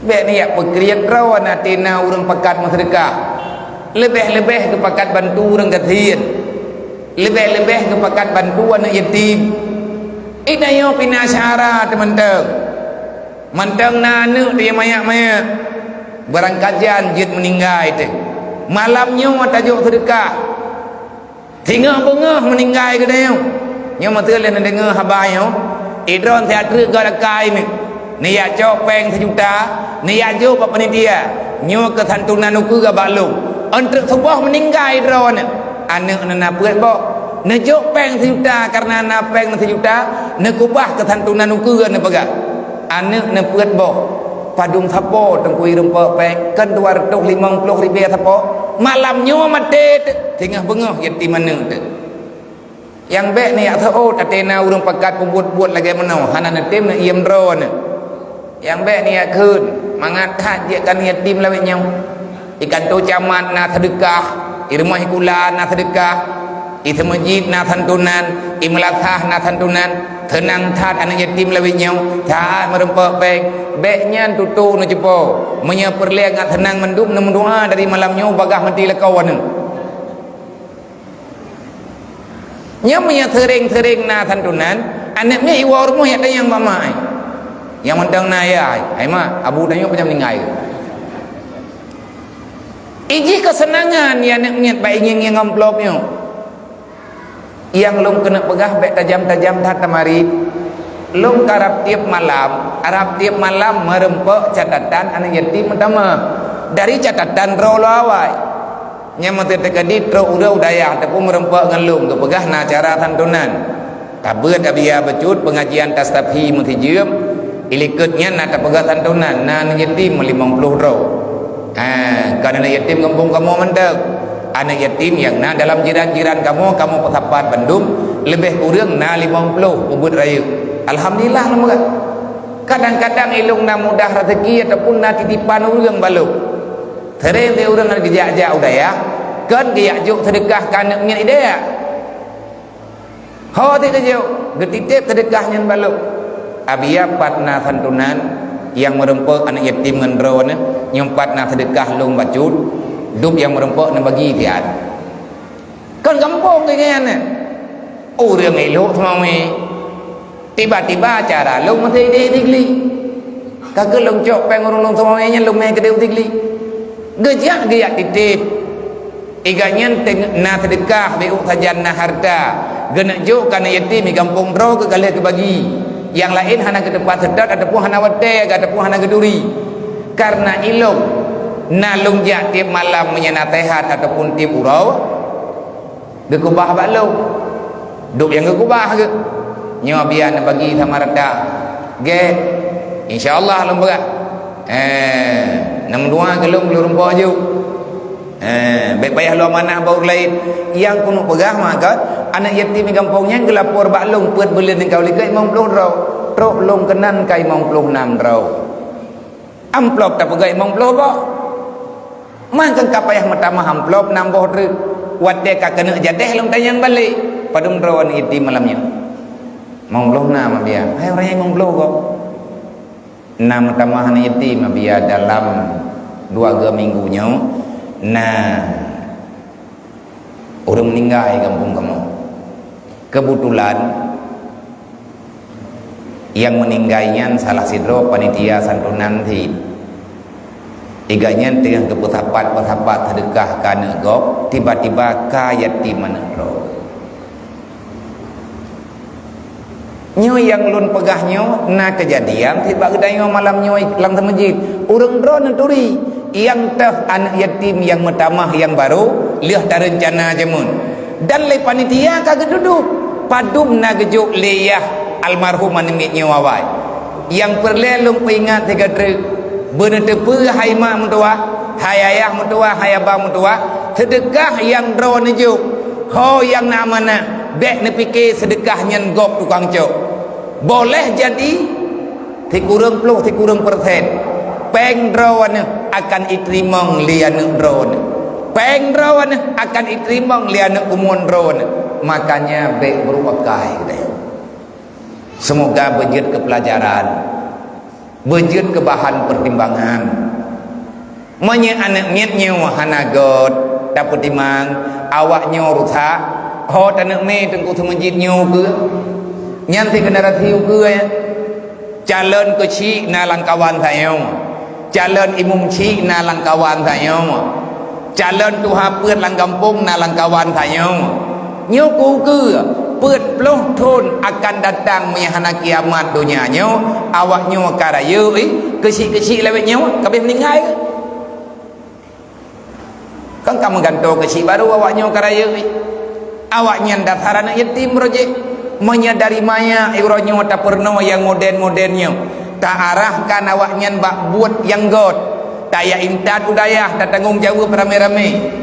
Bek ni yak berkeriak rawan atina urang pakat sedekah. Lebih-lebih ke pakat bantu urang katian. Lebih-lebih ke pakat bantu anak yatim. Ina yo pina syara teman-teman. Mantang nanu dia mayak-mayak. Barang kajian jid meninggal itu. Malamnya tajuk sedekah. Tinggal bengah meninggal ke dia. Nyo matul le dengar khabar yo. Idron teater garakai ni. Ni ya cok peng 1 juta, ni ya jo panitia. Nyo ke santunan uku ga balung. Untuk sebuah meninggal idron. Anak nana puat bok. Nejok peng 1 juta karena na peng 1 juta, ne kubah ke santunan uku ne pegak. Anak ne puat bok. Padung sapo tengkui rempa peng kan 250 ribu sapo. Malamnya mati tengah bengah yatim mana tu. Yang baik ni ya tahu tatena urang pakat buat lagi mana. Hana yatim ne iem drone. Yang baik ni ya kun mangat hajat kan yatim lawan nyau. Ikan tu camat na sedekah, i rumah ikulan na sedekah, i masjid na santunan, i melatah na santunan, tenang tat anak yatim lawan nyau. Tat merempak baik, baiknya tutu na cepo. Menya perle ngat tenang mendum na mendoa dari malamnya bagah mati lekawan ni. Nya menya sering-sering na santunan, anak ni iwa rumah yang yang mamai. Yang mendang naya ai mah abu danyo macam meninggal. Iji kesenangan yang nak niat baik ingin amplopnya. Yang lom kena pegah baik tajam-tajam tat tamari. Lom karap tiap malam, arab tiap malam merempek catatan anak yatim pertama. Dari catatan ro lawai. Nya mate tekadi tro udah udaya ataupun merempek ngan lom ke pegah na cara santunan. Tabeut abia becut pengajian tastabhi mutijum. Ilikutnya nak pegat santunan nan yatim 50 ro. Kan anak yatim kampung kamu mentek. Anak yatim yang na dalam jiran-jiran kamu pesapat Bandung lebih kurang na 50 ubud raya. Alhamdulillah namoga. Kadang-kadang ilung na mudah rezeki ataupun na titipan urang baluk. Tereng dia urang nak dijak-jak udaya. Kan dia juk sedekah kanak nyen ide. Ho te juk getitip sedekah nyen baluk. Abia patna santunan yang merempek anak yatim ngendro ne nyempat na sedekah lung bacut dub yang merempek na bagi tiat kan kampung kaya ne urang elok semai tiba-tiba acara lung mesti digli kagak lung cok peng urang lung semai nya lung mai kedeu digli gejak giat titip iganyan na sedekah beu sajan na harta genak jo kana yatim di kampung ro ke kali ke bagi. Yang lain hana ke tempat sedot ataupun hana wate ataupun hana geduri karena ilung nalung jak tiap malam menyenatehat ataupun tiap urau gekubah balung duk yang gekubah ke nyo biar nak bagi sama rata ge insyaallah lum berat nam dua gelung belum rumpa je baik payah lu amanah baur lain yang kuno pegah maka anak yatim di kampungnya gelapor baklung puat belen kau likai 50 rau trok long kenan kai 56 rau amplop tak pegai 50 ba man kan kapayah matamah amplop nambah re wade ka kena jadeh long tanyang balik padum rawan yatim malamnya 50 na dia hai orang yang 50 kok nam matamah anak yatim dia dalam 2 minggunya nah orang meninggal di kampung kamu kebetulan yang meninggalnya salah sidro panitia santunan ti iganya tengah kepesapat sedekah kana gop tiba-tiba ka yatim manero nyo yang lun pegahnyo na kejadian tiba gedayo malamnyo lang sa masjid urang drone turi yang teh anak yatim yang metamah yang baru liah tak rencana jemun dan le panitia kagak duduk padum na gejuk leyah almarhum animitnya wawai yang perlelung peingat tiga truk bener tepu hai mak mentua hai ayah mentua hai abang mentua sedekah yang drone juk ho yang nak mana bek ne fikir sedekah nyen gop tukang cok boleh jadi tikurang puluh tikurang persen peng drone akan itrimong lian drone peng drone akan itrimong lian umun drone makanya baik berupakai semoga berjid ke pelajaran berjut ke bahan pertimbangan. Manya anak mietnya hanagot dapat timang awaknya rusak ho tanak me tengku semajidnya ke nyanti kendaraan hiu ke ya calon ke cik na langkawan saya calon imum cik na langkawan saya calon tu hapet lang kampung na langkawan saya nyoku ke pet peluh tun akan datang menyahana kiamat dunianya awaknya karaya kecil-kecil lewatnya kabeh meninggal ke kan kamu gantung kecil baru awaknya karaya awaknya dasar anak yatim rojek menyadari maya ironya tak pernah yang moden-modennya tak arahkan awaknya buat yang god tak ya intat udayah tak tanggung jawab rame-rame